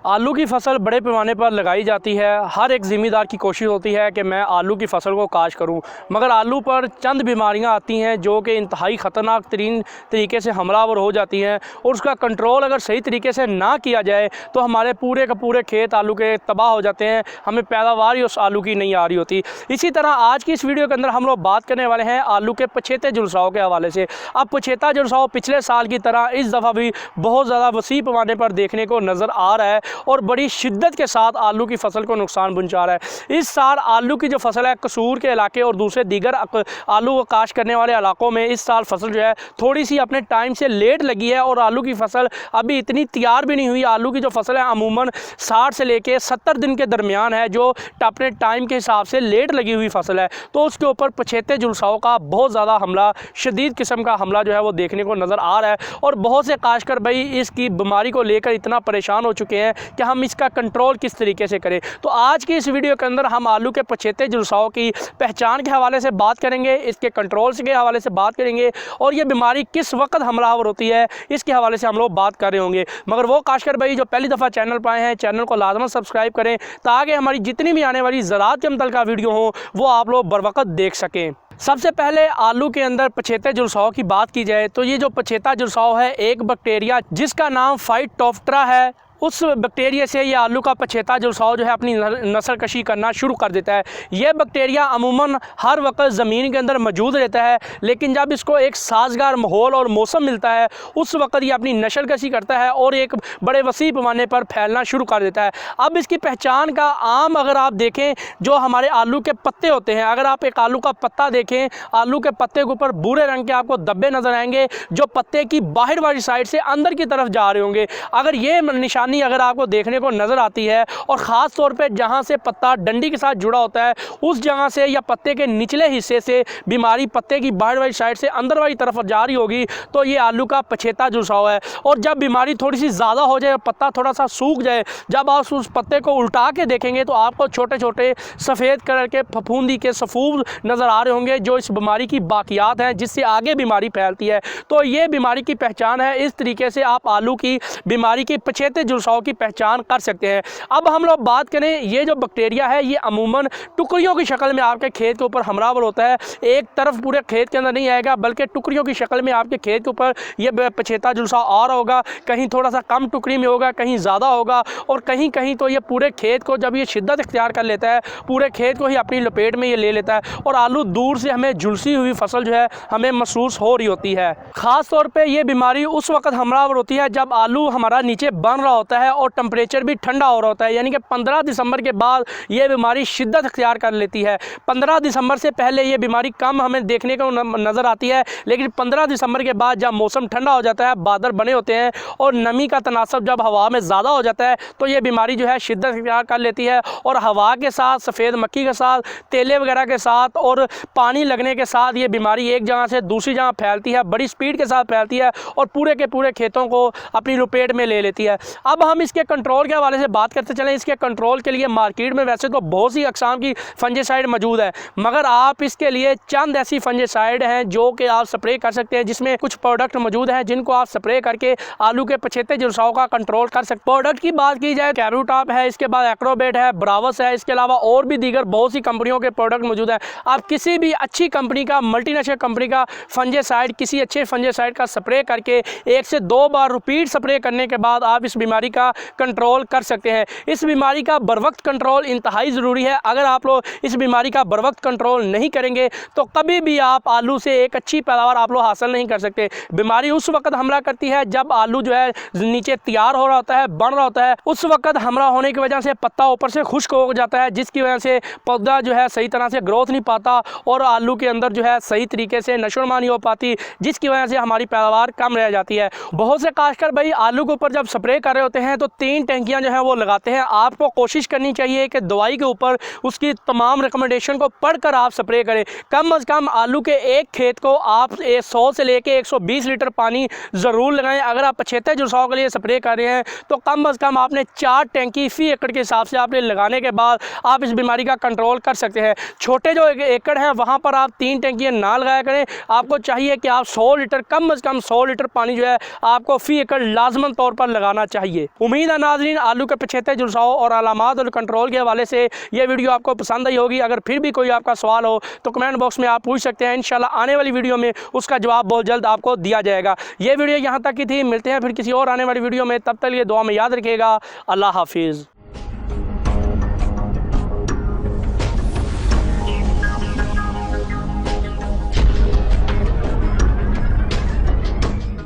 आलू की फसल बड़े पैमाने पर लगाई जाती है। हर एक ज़िम्मेदार की कोशिश होती है कि मैं आलू की फसल को काश्त करूं, मगर आलू पर चंद बीमारियां आती हैं जो कि इंतहाई ख़तरनाक तरीन तरीके से हमलावर हो जाती हैं और उसका कंट्रोल अगर सही तरीके से ना किया जाए तो हमारे पूरे के पूरे खेत आलू के तबाह हो जाते हैं, हमें पैदावार ही उस आलू की नहीं आ रही होती। इसी तरह आज की इस वीडियो के अंदर हम लोग बात करने वाले हैं आलू के पछेते झुलसाव के हवाले से। अब पछेता झुलसाव पिछले साल की तरह इस दफ़ा भी बहुत ज़्यादा वसी पैमाने पर देखने को नज़र आ रहा है और बड़ी शिद्दत के साथ आलू की फसल को नुकसान पहुंचा रहा है। इस साल आलू की जो फसल है कसूर के इलाके और दूसरे दीगर आलू को काश्त करने वाले इलाकों में इस साल फसल जो है थोड़ी सी अपने टाइम से लेट लगी है और आलू की फसल अभी इतनी तैयार भी नहीं हुई। आलू की जो फसल है अमूमन 60 से लेके 70 दिन के दरमियान है, जो अपने टाइम के हिसाब से लेट लगी हुई फसल है। तो उसके ऊपर पछेते झुलसाव का बहुत ज़्यादा हमला, शदीद किस्म का हमला जो है वो देखने को नज़र आ रहा है और बहुत से काश्तकार भाई इसकी बीमारी को लेकर इतना परेशान हो चुके हैं कि हम इसका कंट्रोल किस तरीके से करें। तो आज की इस वीडियो के अंदर हम आलू के पछेते झुलसाव की पहचान के हवाले से बात करेंगे, इसके कंट्रोल के हवाले से बात करेंगे और ये बीमारी किस वक्त हमलावर होती है इसके हवाले से हम लोग बात कर रहे होंगे। मगर वो काश्तकार भाई जो पहली दफ़ा चैनल पर आए हैं, चैनल को लाजमन सब्सक्राइब करें ताकि हमारी जितनी भी आने वाली ज़राअत के मुतल्लिक़ वीडियो हो वो आप लोग बर वक्त देख सकें। सबसे पहले आलू के अंदर पछेते झुलसाव की बात की जाए तो ये जो पछेता झुलसाव है एक बैक्टीरिया जिसका नाम फाइटोप्टेरा है, उस बैक्टीरिया से ये आलू का पछेता झुलसाव जो है अपनी नस्ल कशी करना शुरू कर देता है। यह बैक्टीरिया अमूमन हर वक्त ज़मीन के अंदर मौजूद रहता है, लेकिन जब इसको एक साजगार माहौल और मौसम मिलता है उस वक्त ये अपनी नस्ल कशी करता है और एक बड़े वसी पैमाने पर फैलना शुरू कर देता है। अब इसकी पहचान का आम अगर आप देखें जो हमारे आलू के पत्ते होते हैं, अगर आप एक आलू का पत्ता देखें, आलू के पत्ते के ऊपर भूरे रंग के आपको धब्बे नज़र आएंगे जो पत्ते की बाहर वाली साइड से अंदर की तरफ जा रहे होंगे। अगर ये निशानी अगर आपको देखने को नजर आती है और ख़ास तौर पे जहां से पत्ता डंडी के साथ जुड़ा होता है उस जगह से या पत्ते के निचले हिस्से से बीमारी पत्ते की बाहर वाली साइड से अंदर वाली तरफ जा रही होगी तो ये आलू का पछेता झुलसाव है। और जब बीमारी थोड़ी सी ज़्यादा हो जाए, पत्ता थोड़ा सा सूख जाए, जब आप उस पत्ते को उल्टा के देखेंगे तो आपको छोटे छोटे सफ़ेद कलर के फफूंदी के सफूद नज़र आ रहे होंगे जो इस बीमारी की बाकियात हैं जिससे आगे बीमारी फैलती है। तो ये बीमारी की पहचान है। इस तरीके से आप आलू की बीमारी के पछेते झुलसाव की पहचान कर सकते हैं। अब हम लोग बात करें, ये जो बैक्टीरिया है ये अमूमन टुकड़ियों की शक्ल में आपके खेत के ऊपर हमलावर होता है। एक तरफ पूरे खेत के अंदर नहीं आएगा बल्कि टुकड़ियों की शक्ल में आपके खेत के ऊपर ये पछेता झुलसाव आ रहा होगा। कहीं थोड़ा सा कम टुकड़ी में होगा, कहीं ज़्यादा होगा और कहीं कहीं तो ये पूरे खेत को जब ये शिद्दत इख्तियार कर लेता है पूरे खेत को ही अपनी लपेट में ये ले लेता है और आलू दूर से हमें झुलसी हुई फसल जो है हमें महसूस हो रही होती है। ख़ास तौर पर यह बीमारी उस वक्त हमलावर होती है जब आलू हमारा नीचे बन रहा होता है और टेम्परेचर भी ठंडा हो रहा होता है, यानी कि 15 दिसंबर के बाद ये बीमारी शिद्दत इख्तियार कर लेती है। 15 दिसंबर से पहले ये बीमारी कम हमें देखने को नज़र आती है, लेकिन 15 दिसंबर के बाद जब मौसम ठंडा हो जाता है, बादल बने होते हैं और नमी का तनासब जब हवा में ज़्यादा हो जाता है तो ये बीमारी जो है शिद्दत इख्तियार कर लेती है और हवा के साथ, सफ़ेद मक्खी के साथ, तेले वगैरह के साथ और पानी लगने के साथ ये बीमारी एक जगह से दूसरी जगह फैलती है, बड़ी स्पीड के साथ फैलती है और पूरे के पूरे खेतों को अपनी लपेट में ले लेती है। अब हम इसके कंट्रोल के हवाले से बात करते चलें। इसके कंट्रोल के लिए मार्केट में वैसे तो बहुत सी अक़साम की फंजीसाइड मौजूद है, मगर आप इसके लिए चंद ऐसी फंजीसाइड हैं जो कि आप स्प्रे कर सकते हैं, जिसमें कुछ प्रोडक्ट मौजूद हैं जिनको आप स्प्रे करके आलू के पछेते झुलसाव का कंट्रोल कर सकते हैं। प्रोडक्ट की बात की जाए कैरूटॉप है, इसके बाद एक्रोबेट है, ब्रावस है, इसके अलावा और भी दीगर बहुत सी कंपनियों के प्रोडक्ट मौजूद हैं। आप किसी भी अच्छी कंपनी का, मल्टीनेशनल कंपनी का फंजीसाइड, किसी अच्छे फंजीसाइड का स्प्रे करके 1 से 2 बार रिपीट स्प्रे करने के बाद आप इस बीमारी का कंट्रोल कर सकते हैं। इस बीमारी का बरवक्त कंट्रोल इंतहाई ज़रूरी है। अगर आप लोग इस बीमारी का बरवक्त कंट्रोल नहीं करेंगे तो कभी भी आप आलू से एक अच्छी पैदावार आप लोग हासिल नहीं कर सकते। बीमारी उस वक्त हमला करती है जब आलू जो है नीचे तैयार हो रहा होता है, बन रहा होता है। उस वक्त हमला होने की वजह से पत्ता ऊपर से खुश्क हो जाता है जिसकी वजह से पौधा जो है सही तरह से ग्रोथ नहीं पाता और आलू के अंदर जो है सही तरीके से नशोनुमा नहीं हो पाती, जिसकी वजह से हमारी पैदावार कम रह जाती है। बहुत से काश्तकार भाई आलू के ऊपर जब स्प्रे कर रहे होते हैं तो 3 टैंकियाँ जो है वो लगाते हैं। आपको कोशिश करनी चाहिए कि दवाई के ऊपर उसकी तमाम रिकमेंडेशन को पढ़कर आप स्प्रे करें। कम अज़ कम आलू के एक खेत को आप 100 से लेके 120 लीटर पानी ज़रूर लगाएं। अगर आप पछेते झुलसाव के लिए स्प्रे कर रहे हैं तो कम अज़ कम आपने 4 टैंकी फी एकड़ के हिसाब से आपने लगाने के बाद आप इस बीमारी का कंट्रोल कर सकते हैं। छोटे जो एकड़ हैं वहाँ पर आप 3 टैंकियाँ ना लगाया करें। आपको चाहिए कि आप 100 लीटर, कम अज़ कम 100 लीटर पानी जो है आपको फी एकड़ लाजमन तौर पर लगाना चाहिए। उम्मीद है नाज़रीन आलू के पिछेते झुलसाओ और अलामात और कंट्रोल के हवाले से ये वीडियो आपको पसंद आई होगी। अगर फिर भी कोई आपका सवाल हो तो कमेंट बॉक्स में आप पूछ सकते हैं। इंशाल्लाह आने वाली वीडियो में उसका जवाब बहुत जल्द आपको दिया जाएगा। ये वीडियो यहाँ तक की थी, मिलते हैं फिर किसी और आने वाली वीडियो में। तब तक लिए दुआ में याद रखिएगा। अल्लाह हाफिज़।